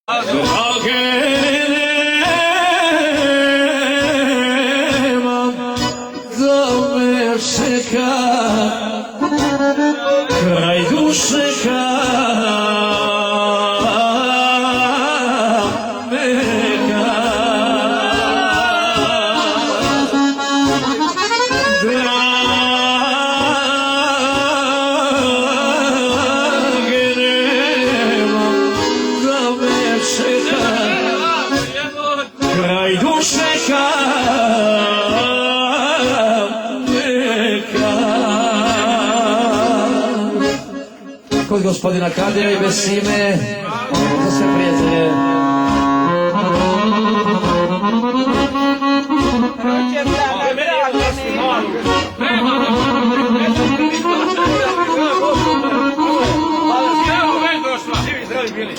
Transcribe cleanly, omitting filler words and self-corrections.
Kraj duše kameka, drage nema da me čeka. Kraj duše kod gospodina Kadira i Besime za sve prijatelje. Evo, već došla. Živi, zdravi bili.